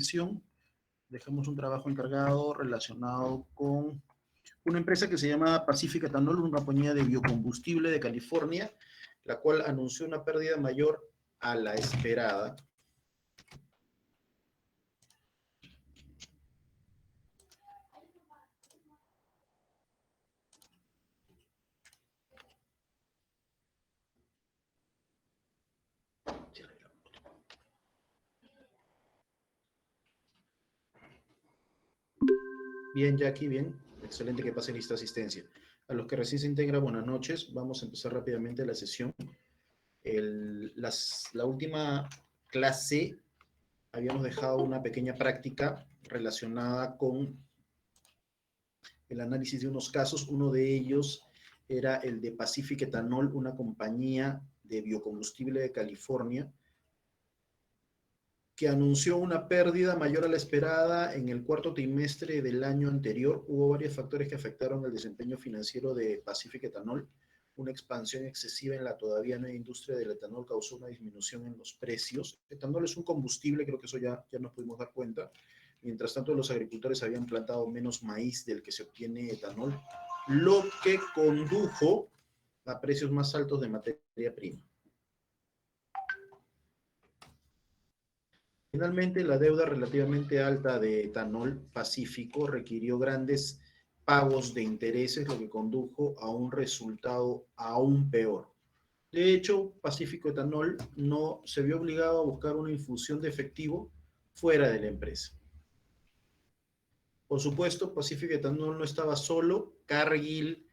mención, dejamos un trabajo encargado relacionado con una empresa que se llama Pacific Ethanol, una compañía de biocombustible de California, la cual anunció una pérdida mayor a la esperada. Bien, Jackie, bien. Excelente que pasen lista asistencia. A los que recién se integran, buenas noches. Vamos a empezar rápidamente la sesión. La última clase habíamos dejado una pequeña práctica relacionada con el análisis de unos casos. Uno de ellos era el de Pacific Ethanol, una compañía de biocombustible de California, que anunció una pérdida mayor a la esperada en el cuarto trimestre del año anterior. Hubo varios factores que afectaron el desempeño financiero de Pacific Ethanol. Una expansión excesiva en la todavía nueva industria del etanol causó una disminución en los precios. Etanol es un combustible, creo que eso ya nos pudimos dar cuenta. Mientras tanto, los agricultores habían plantado menos maíz del que se obtiene etanol, lo que condujo a precios más altos de materia prima. Finalmente, la deuda relativamente alta de Etanol Pacífico requirió grandes pagos de intereses, lo que condujo a un resultado aún peor. De hecho, Pacífico Etanol no se vio obligado a buscar una infusión de efectivo fuera de la empresa. Por supuesto, Pacific Ethanol no estaba solo. Cargill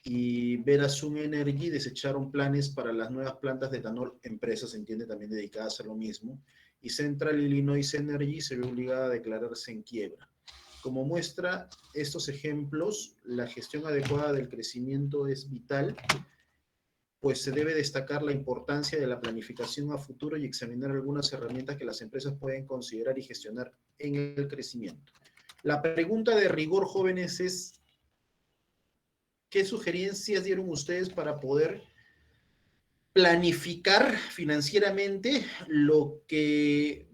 y Verazum Energy desecharon planes para las nuevas plantas de etanol, empresas, se entiende, también dedicadas a lo mismo, y Central Illinois Energy se ve obligada a declararse en quiebra. Como muestra estos ejemplos, la gestión adecuada del crecimiento es vital, pues se debe destacar la importancia de la planificación a futuro y examinar algunas herramientas que las empresas pueden considerar y gestionar en el crecimiento. La pregunta de rigor, jóvenes, es: ¿qué sugerencias dieron ustedes para poder planificar financieramente lo que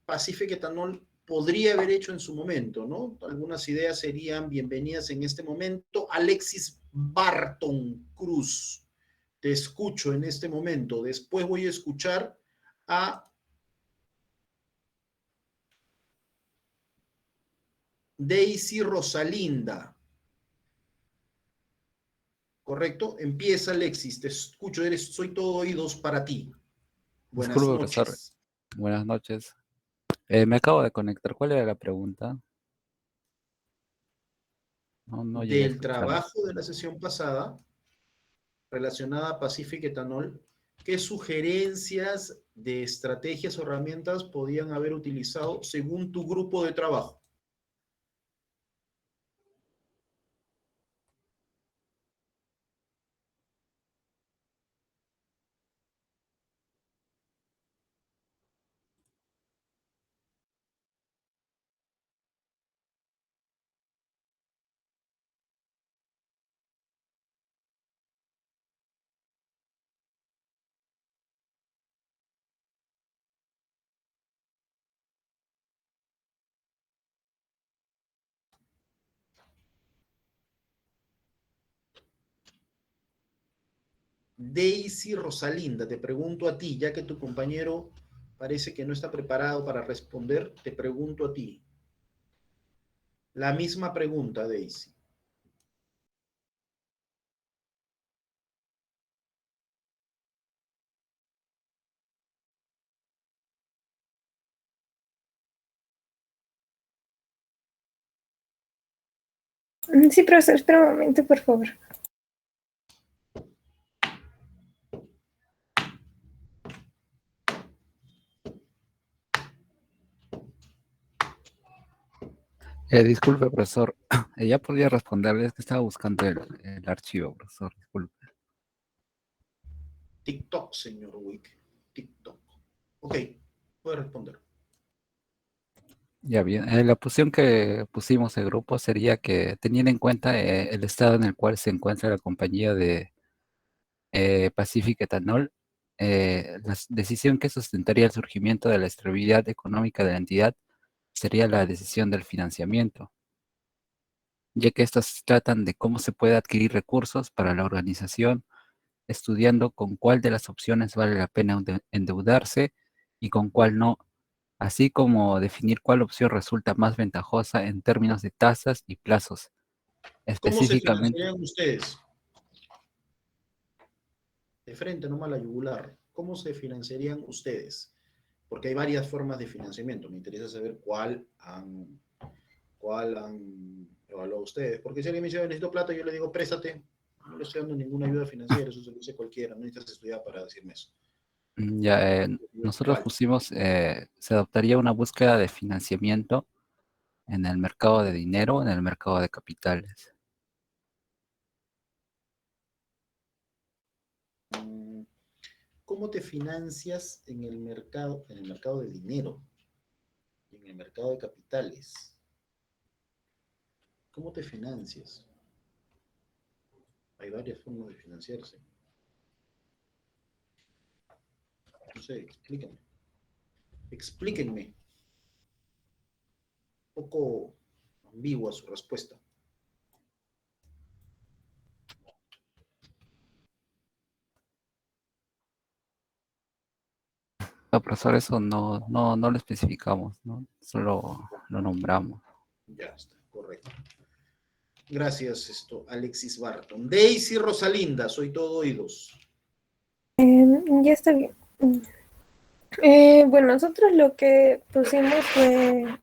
Pacific Ethanol podría haber hecho en su momento, ¿no? Algunas ideas serían bienvenidas en este momento. Alexis Barton Cruz, te escucho en este momento. Después voy a escuchar a Daisy Rosalinda. ¿Correcto? Empieza, Alexis, te escucho, soy todo oídos para ti. Buenas Disculpe, profesor. noches. Buenas noches. Me acabo de conectar. ¿Cuál era la pregunta? No llegué a Del escucharla. trabajo de la sesión pasada, relacionada a Pacific Ethanol, ¿qué sugerencias de estrategias o herramientas podían haber utilizado según tu grupo de trabajo? Daisy Rosalinda, te pregunto a ti, ya que tu compañero parece que no está preparado para responder, te pregunto a ti. La misma pregunta, Daisy. Sí, profesor, espera un momento, por favor. Disculpe, profesor. Ya podía responderle, es que estaba buscando el archivo, profesor. Disculpe. TikTok, señor Wick. TikTok. Ok, puede responder. Ya bien. La opción que pusimos el grupo sería que, teniendo en cuenta el estado en el cual se encuentra la compañía de Pacific Ethanol, la decisión que sustentaría el surgimiento de la estabilidad económica de la entidad sería la decisión del financiamiento, ya que estas tratan de cómo se puede adquirir recursos para la organización, estudiando con cuál de las opciones vale la pena endeudarse y con cuál no, así como definir cuál opción resulta más ventajosa en términos de tasas y plazos. ¿Cómo se Específicamente, financiarían ustedes? De frente, nomás la yugular. ¿Cómo se financiarían ustedes? Porque hay varias formas de financiamiento. Me interesa saber cuál han evaluado ustedes. Porque si alguien me dice, necesito plata, yo le digo, préstate. No le estoy dando ninguna ayuda financiera, eso se lo dice cualquiera. No necesitas estudiar para decirme eso. ya nosotros ¿Cuál? pusimos, se adoptaría una búsqueda de financiamiento en el mercado de dinero, en el mercado de capitales. ¿Cómo te financias en el mercado de dinero y en el mercado de capitales? ¿Cómo te financias? Hay varias formas de financiarse. No sé, explíquenme. Explíquenme. Un poco ambigua su respuesta. No, profesor, eso no lo especificamos, ¿no? Solo lo nombramos. Ya está, correcto. Gracias, Alexis Barton. Daisy Rosalinda, soy todo oídos. Ya está bien. Bueno, nosotros lo que pusimos fue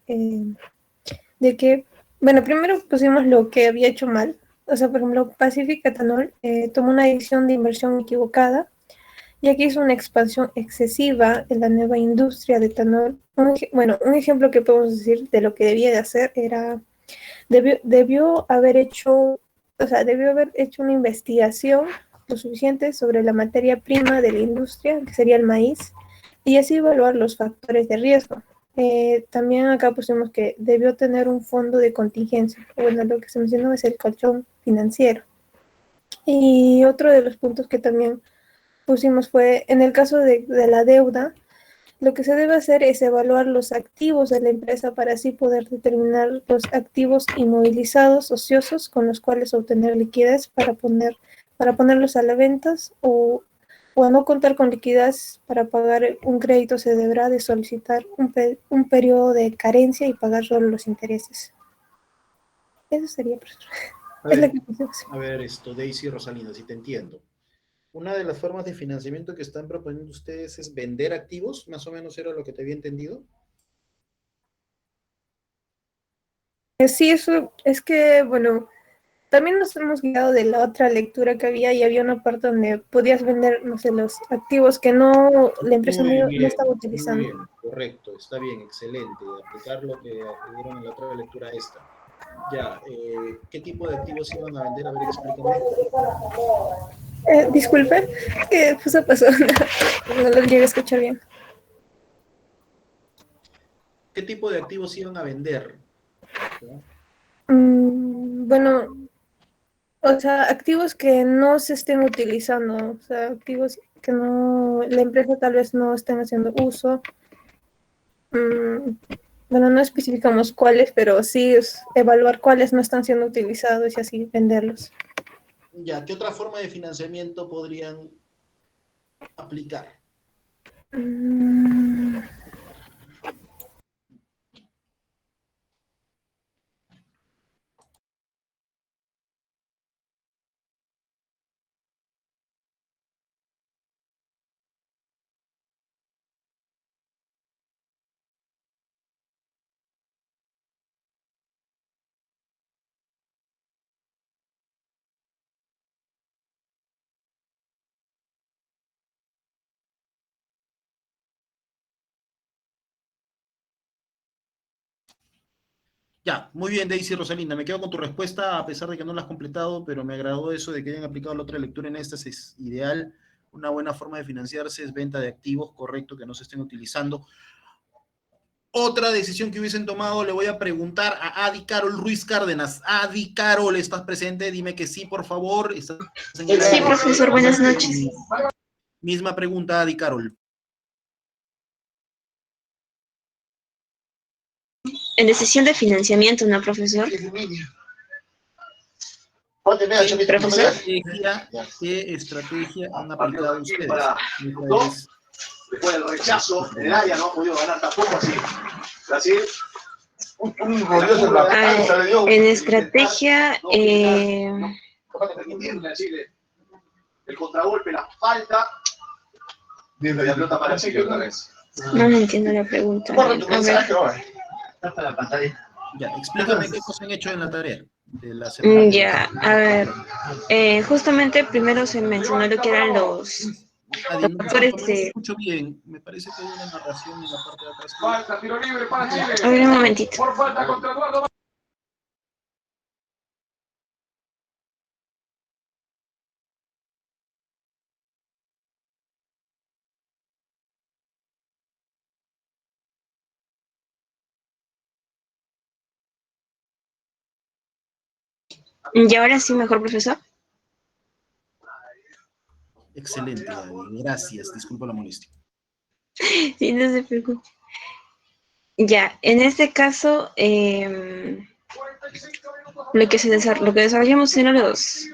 de que, bueno, primero pusimos lo que había hecho mal. O sea, por ejemplo, Pacific Ethanol tomó una decisión de inversión equivocada, ya que hizo una expansión excesiva en la nueva industria de etanol. Bueno, un ejemplo que podemos decir de lo que debía de hacer era, debió haber hecho, o sea, debió haber hecho una investigación lo suficiente sobre la materia prima de la industria, que sería el maíz, y así evaluar los factores de riesgo. También acá pusimos que debió tener un fondo de contingencia. Bueno, lo que se mencionó es el colchón financiero. Y otro de los puntos que también pusimos fue, en el caso de la deuda, lo que se debe hacer es evaluar los activos de la empresa para así poder determinar los activos inmovilizados, ociosos, con los cuales obtener liquidez para ponerlos a la venta o a no contar con liquidez para pagar un crédito se deberá de solicitar un periodo de carencia y pagar solo los intereses. Eso sería, profesor. Es lo que pusimos. A ver, Daisy Rosalinda, si te entiendo. Una de las formas de financiamiento que están proponiendo ustedes es vender activos, más o menos era lo que te había entendido. Sí, eso es que, bueno, también nos hemos guiado de la otra lectura que había y había una parte donde podías vender, no sé, los activos que no, la empresa Muy no bien, estaba muy utilizando. bien, correcto, está bien, excelente. Aplicar lo que dieron en la otra lectura a esta. Ya, ¿qué tipo de activos iban a vender? A ver, explícame. Disculpe, ¿qué pasó? No lo llegué a escuchar bien. ¿Qué tipo de activos iban a vender? ¿Ya? Bueno, o sea, activos que no se estén utilizando, o sea, activos que no, la empresa tal vez no estén haciendo uso. Mm, bueno, no especificamos cuáles, pero sí es evaluar cuáles no están siendo utilizados y así venderlos. Ya, ¿qué otra forma de financiamiento podrían aplicar? Mm, Ya, muy bien, Daisy Rosalinda. Me quedo con tu respuesta, a pesar de que no la has completado, pero me agradó eso de que hayan aplicado la otra lectura en esta. Es ideal. Una buena forma de financiarse es venta de activos, correcto, que no se estén utilizando. Otra decisión que hubiesen tomado, le voy a preguntar a Adi Carol Ruiz Cárdenas. Adi Carol, ¿estás presente? Dime que sí, por favor. ¿Estás en el Sí, aire? profesor, buenas noches. Misma pregunta, Adi Carol. en decisión de financiamiento, ¿no, profesor? Profesor. ¿Qué estrategia han aplicado ustedes? Esta es después del rechazo en el área, no ha podido ganar tampoco así. Brasil. En estrategia, el contragolpe, la falta. La pelota para Chile otra vez. no me entiendo la pregunta. A ver. Ya, explícame qué cosas han hecho en la tarea de la semana. Ya, a ver. Justamente primero se mencionó lo que eran los Adi, factores no de... escucho bien. Me parece que hay una narración en la parte de atrás. Falta, tiro libre para Chile. A ver, un momentito. Por falta contra Eduardo. Y ahora sí, mejor, profesor. Excelente, Adi. Gracias. Disculpa la molestia. Sí, no se preocupe. Ya, en este caso, lo que desarrollamos fueron los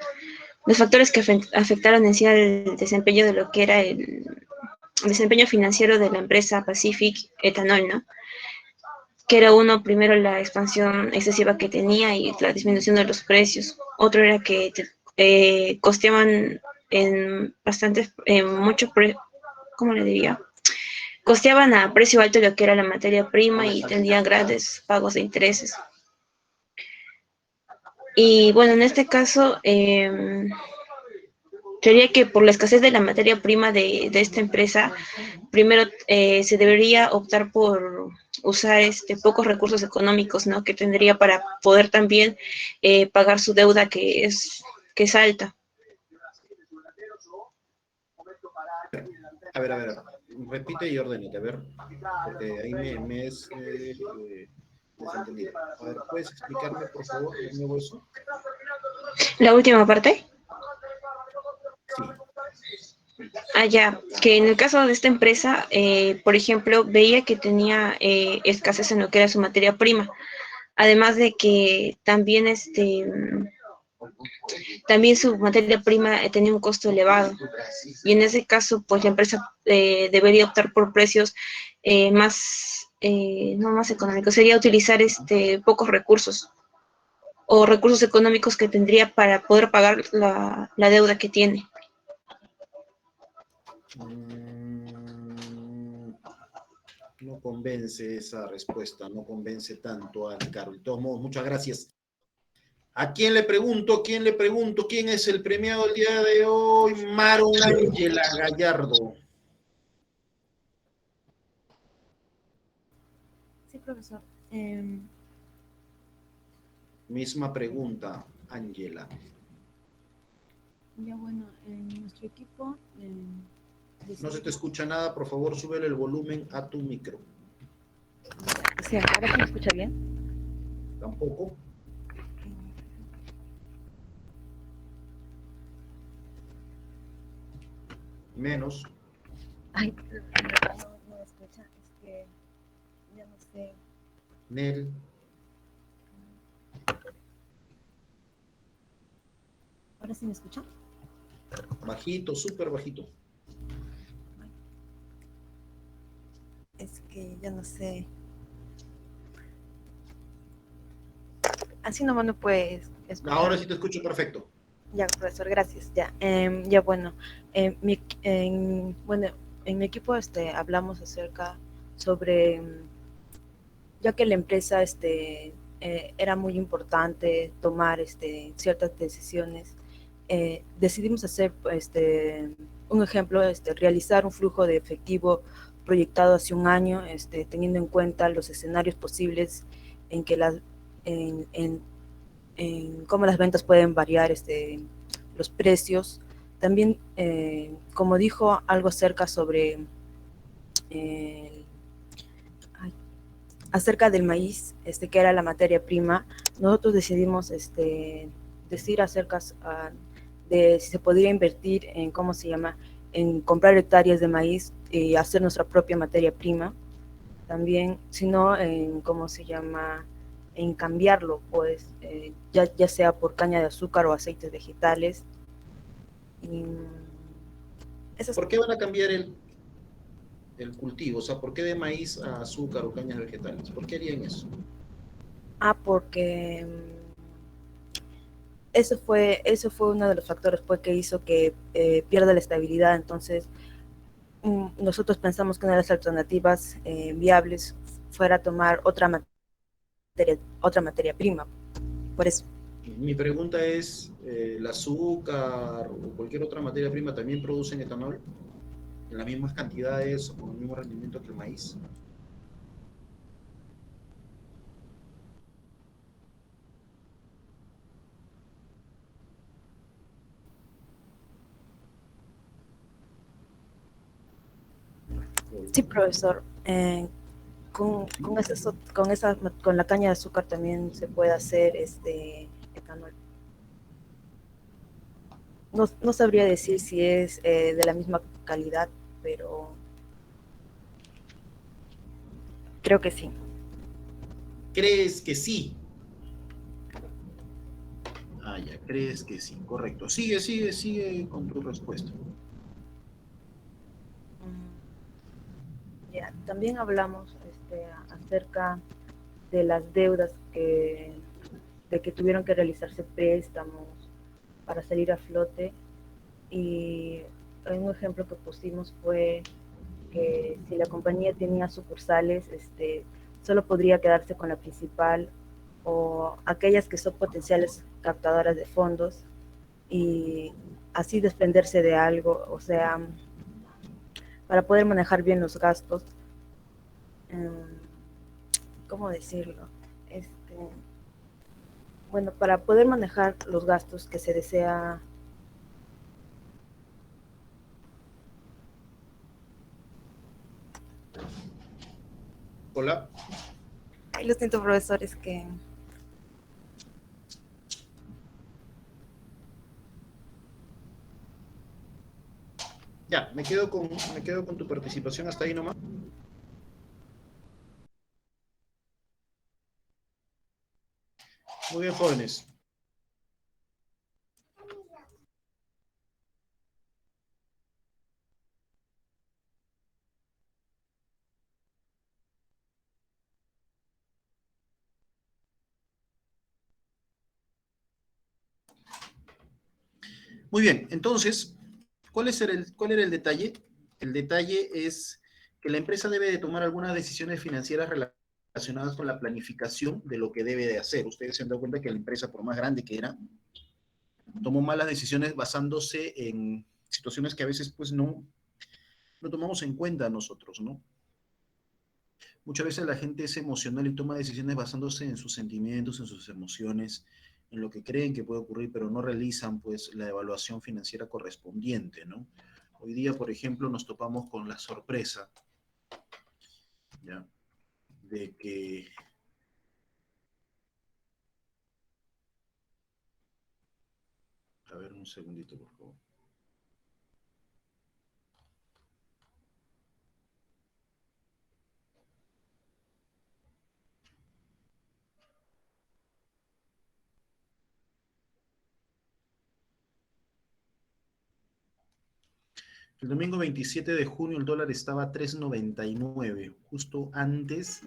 factores que afectaron en sí al desempeño de lo que era el desempeño financiero de la empresa Pacific Ethanol, ¿no? Que era uno, primero, la expansión excesiva que tenía y la disminución de los precios. Otro era que costeaban ¿cómo le diría? Costeaban a precio alto lo que era la materia prima y tenían grandes pagos de intereses. Y bueno, en este caso, creería que por la escasez de la materia prima de esta empresa, primero se debería optar por usar pocos recursos económicos, ¿no? Que tendría para poder también pagar su deuda que es alta. A ver. Repite y ordénate, a ver. Porque ahí me es desentendido. A ver, ¿puedes explicarme, por favor, de nuevo eso? La última parte. Sí. Ya, que en el caso de esta empresa, por ejemplo, veía que tenía escasez en lo que era su materia prima. Además de que también también su materia prima tenía un costo elevado. Y en ese caso, pues la empresa debería optar por precios no más económicos. Sería utilizar pocos recursos o recursos económicos que tendría para poder pagar la deuda que tiene. No convence esa respuesta, no convence tanto a Carol. De todos modos, muchas gracias. ¿A quién le pregunto? ¿Quién le pregunto? ¿Quién es el premiado el día de hoy? Maron Ángela Gallardo. Sí, profesor. Misma pregunta, Ángela. Ya bueno, en nuestro equipo... No se te escucha nada, por favor, súbele el volumen a tu micro. Sí, ¿ahora se me escucha bien? Tampoco. Menos. Ay, no me escucha, es que ya no sé. Nel. ¿Ahora sí me escucha? Bajito, súper bajito. Es que ya no sé. Así nomás no puedes escuchar. Ahora sí te escucho perfecto. Ya, profesor, gracias. Ya, ya bueno, en mi equipo hablamos acerca sobre, ya que la empresa era muy importante tomar ciertas decisiones, decidimos hacer un ejemplo, realizar un flujo de efectivo proyectado hace un año, teniendo en cuenta los escenarios posibles en que en cómo las ventas pueden variar, los precios. También, como dijo algo acerca sobre acerca del maíz, que era la materia prima, nosotros decidimos decir acerca de si se podría invertir en, en comprar hectáreas de maíz y hacer nuestra propia materia prima. también, sino en, ¿cómo se llama?, en cambiarlo, pues, ya sea por caña de azúcar o aceites vegetales. Y esas ¿Por qué van a cambiar el cultivo? O sea, ¿por qué de maíz a azúcar o cañas vegetales? ¿Por qué harían eso? porque eso fue uno de los factores pues, que hizo que pierda la estabilidad. Entonces, nosotros pensamos que una de las alternativas viables fuera tomar otra materia prima. Por eso. Mi pregunta es, ¿el azúcar o cualquier otra materia prima también producen etanol en las mismas cantidades o con el mismo rendimiento que el maíz? Sí, profesor. Con la caña de azúcar también se puede hacer etanol. No sabría decir si es de la misma calidad, pero creo que sí. ¿Crees que sí? Ah, ya, crees que sí, correcto. Sigue con tu respuesta. Ya, también hablamos acerca de las deudas de que tuvieron que realizarse préstamos para salir a flote. Y un ejemplo que pusimos fue que si la compañía tenía sucursales, solo podría quedarse con la principal o aquellas que son potenciales captadoras de fondos y así desprenderse de algo, o sea, para poder manejar bien los gastos. ¿Cómo decirlo? Bueno, para poder manejar los gastos que se desea. Hola. Ay, lo siento, profesor, es que Ya, me quedo con tu participación hasta ahí nomás. Muy bien, jóvenes. Muy bien, entonces, ¿cuál era el detalle? El detalle es que la empresa debe de tomar algunas decisiones financieras relacionadas con la planificación de lo que debe de hacer. Ustedes se han dado cuenta que la empresa, por más grande que era, tomó malas decisiones basándose en situaciones que a veces pues no tomamos en cuenta nosotros, ¿no? Muchas veces la gente es emocional y toma decisiones basándose en sus sentimientos, en sus emociones, en lo que creen que puede ocurrir, pero no realizan pues la evaluación financiera correspondiente, ¿no? Hoy día, por ejemplo, nos topamos con la sorpresa, ¿ya? De que... A ver, un segundito, por favor. El domingo 27 de junio el dólar estaba a 3.99, justo antes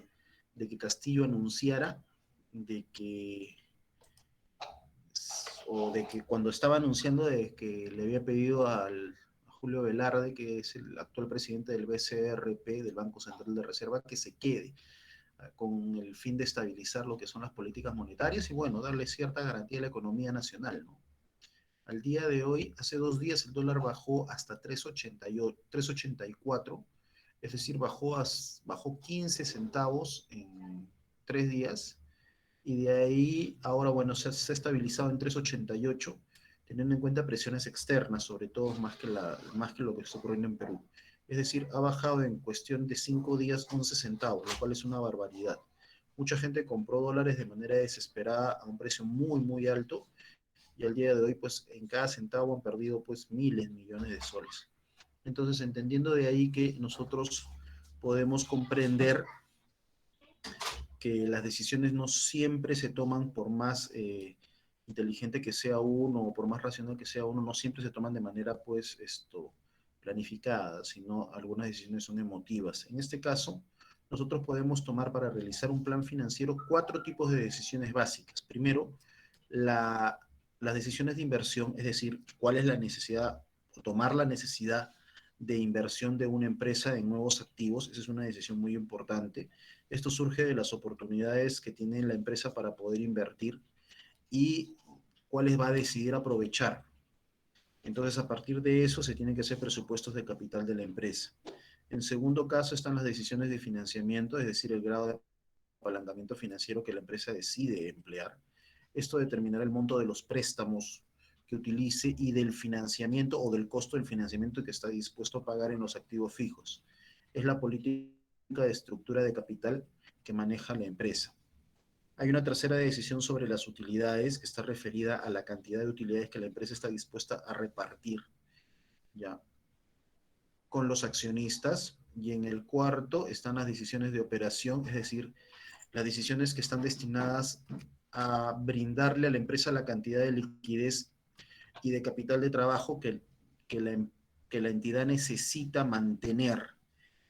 de que Castillo anunciara de que, o de que cuando estaba anunciando de que le había pedido a Julio Velarde, que es el actual presidente del BCRP, del Banco Central de Reserva, que se quede con el fin de estabilizar lo que son las políticas monetarias y, bueno, darle cierta garantía a la economía nacional, ¿no? Al día de hoy, hace 2 días, el dólar bajó hasta 3.84, es decir, bajó 15 centavos en 3 días, y de ahí, ahora, bueno, se ha estabilizado en 3.88, teniendo en cuenta presiones externas, sobre todo más que lo que está ocurriendo en Perú. Es decir, ha bajado en cuestión de 5 días 11 centavos, lo cual es una barbaridad. Mucha gente compró dólares de manera desesperada a un precio muy, muy alto, y al día de hoy, pues, en cada centavo han perdido, pues, miles, millones de soles. Entonces, entendiendo de ahí que nosotros podemos comprender que las decisiones no siempre se toman por más inteligente que sea uno o por más racional que sea uno, no siempre se toman de manera pues planificada, sino algunas decisiones son emotivas. En este caso, nosotros podemos tomar para realizar un plan financiero 4 tipos de decisiones básicas. Primero, las decisiones de inversión, es decir, cuál es la necesidad o tomar la necesidad de inversión de una empresa en nuevos activos. Esa es una decisión muy importante. Esto surge de las oportunidades que tiene la empresa para poder invertir y cuáles va a decidir aprovechar. Entonces, a partir de eso, se tienen que hacer presupuestos de capital de la empresa. En segundo caso, están las decisiones de financiamiento, es decir, el grado de apalancamiento financiero que la empresa decide emplear. Esto determinará el monto de los préstamos que utilice y del financiamiento o del costo del financiamiento que está dispuesto a pagar en los activos fijos. Es la política de estructura de capital que maneja la empresa. Hay una tercera decisión sobre las utilidades que está referida a la cantidad de utilidades que la empresa está dispuesta a repartir, ¿ya?, con los accionistas. Y en el cuarto están las decisiones de operación, es decir, las decisiones que están destinadas a brindarle a la empresa la cantidad de liquidez y de capital de trabajo que la, que la entidad necesita mantener.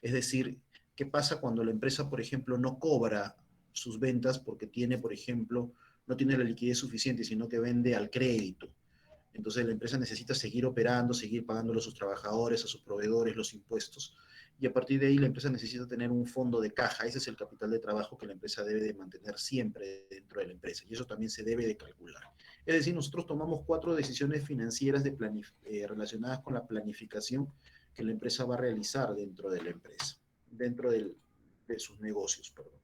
Es decir, ¿qué pasa cuando la empresa, por ejemplo, no cobra sus ventas porque tiene, por ejemplo, no tiene la liquidez suficiente, sino que vende al crédito? Entonces la empresa necesita seguir operando, seguir pagándole a sus trabajadores, a sus proveedores, los impuestos. Y a partir de ahí la empresa necesita tener un fondo de caja. Ese es el capital de trabajo que la empresa debe de mantener siempre dentro de la empresa. Y eso también se debe de calcular. Es decir, nosotros tomamos 4 decisiones financieras relacionadas con la planificación que la empresa va a realizar dentro de la empresa, dentro de sus negocios, perdón.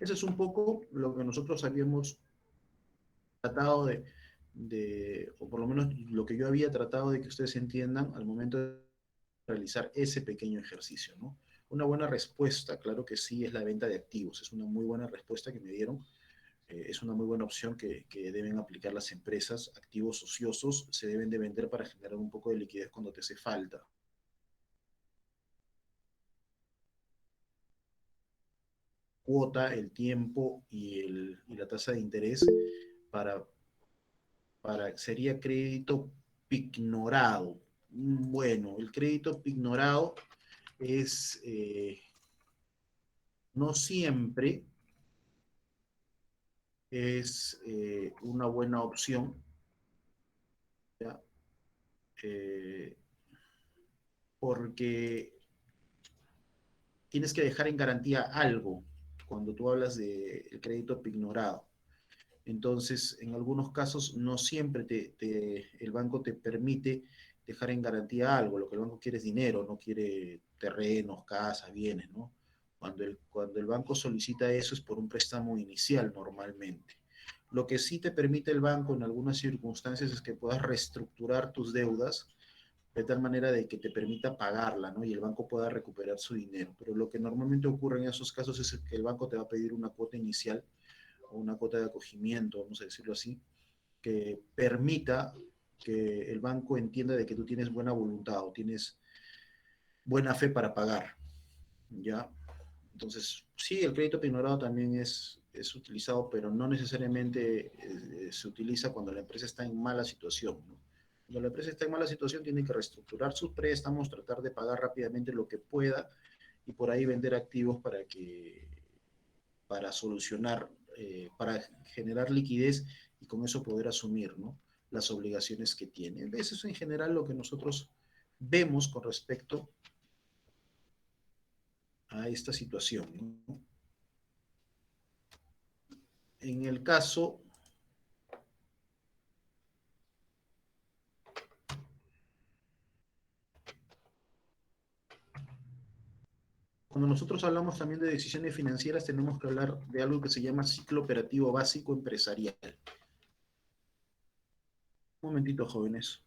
Eso es un poco lo que nosotros habíamos tratado o por lo menos lo que yo había tratado de que ustedes entiendan al momento de realizar ese pequeño ejercicio, ¿no? Una buena respuesta, claro que sí, es la venta de activos. Es una muy buena respuesta que me dieron. Es una muy buena opción que deben aplicar las empresas. Activos ociosos se deben de vender para generar un poco de liquidez cuando te hace falta. Cuota, el tiempo y la tasa de interés para sería crédito pignorado. Bueno, el crédito pignorado es no siempre es una buena opción, ¿ya? Eh, porque tienes que dejar en garantía algo cuando tú hablas del crédito pignorado. Entonces, en algunos casos, no siempre el banco te permite dejar en garantía algo. Lo que el banco quiere es dinero, no quiere terrenos, casas, bienes, ¿no? Cuando el banco solicita eso es por un préstamo inicial normalmente. Lo que sí te permite el banco en algunas circunstancias es que puedas reestructurar tus deudas de tal manera de que te permita pagarla, ¿no? Y el banco pueda recuperar su dinero. Pero lo que normalmente ocurre en esos casos es que el banco te va a pedir una cuota inicial o una cuota de acogimiento, vamos a decirlo así, que permita que el banco entienda de que tú tienes buena voluntad o tienes buena fe para pagar, ¿ya? Entonces, sí, el crédito pignorado también es utilizado, pero no necesariamente se utiliza cuando la empresa está en mala situación, ¿no? Cuando la empresa está en mala situación, tiene que reestructurar sus préstamos, tratar de pagar rápidamente lo que pueda y por ahí vender activos para solucionar, para generar liquidez y con eso poder asumir, ¿no?, las obligaciones que tiene. Eso es en general lo que nosotros vemos con respecto a esta situación, ¿no? En el caso cuando nosotros hablamos también de decisiones financieras, tenemos que hablar de algo que se llama ciclo operativo básico empresarial. Un momentito, jóvenes.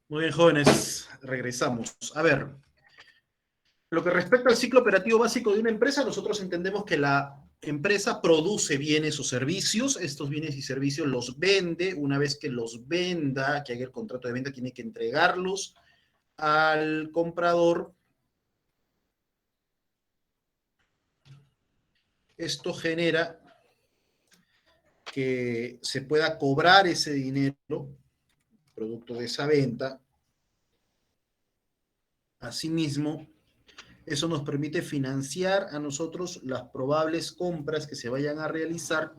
Muy bien, jóvenes, regresamos. A ver, lo que respecta al ciclo operativo básico de una empresa, nosotros entendemos que la empresa produce bienes o servicios, estos bienes y servicios los vende, una vez que los venda, que haga el contrato de venta, tiene que entregarlos al comprador. Esto genera que se pueda cobrar ese dinero, producto de esa venta. Asimismo, eso nos permite financiar a nosotros las probables compras que se vayan a realizar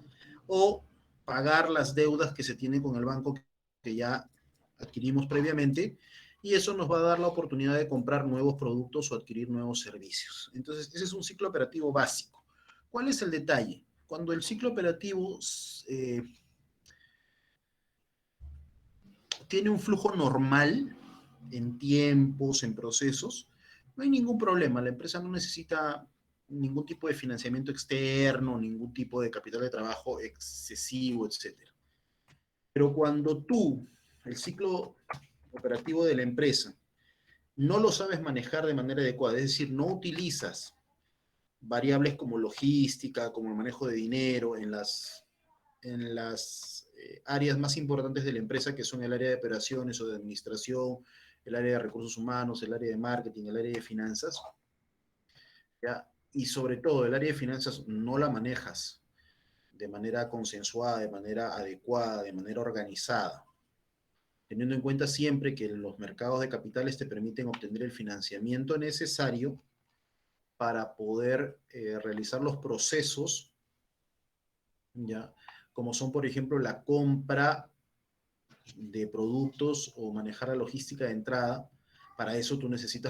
o pagar las deudas que se tienen con el banco que ya adquirimos previamente, y eso nos va a dar la oportunidad de comprar nuevos productos o adquirir nuevos servicios. Entonces, ese es un ciclo operativo básico. ¿Cuál es el detalle? Cuando el ciclo operativo tiene un flujo normal en tiempos, en procesos, no hay ningún problema. La empresa no necesita ningún tipo de financiamiento externo, ningún tipo de capital de trabajo excesivo, etc. Pero cuando tú, el ciclo operativo de la empresa, no lo sabes manejar de manera adecuada, es decir, no utilizas variables como logística, como el manejo de dinero en las áreas más importantes de la empresa, que son el área de operaciones o de administración, el área de recursos humanos, el área de marketing, el área de finanzas, ¿ya? Y sobre todo el área de finanzas no la manejas de manera consensuada, de manera adecuada, de manera organizada, teniendo en cuenta siempre que los mercados de capitales te permiten obtener el financiamiento necesario para poder realizar los procesos, ¿ya? Como son, por ejemplo, la compra de productos o manejar la logística de entrada. Para eso tú necesitas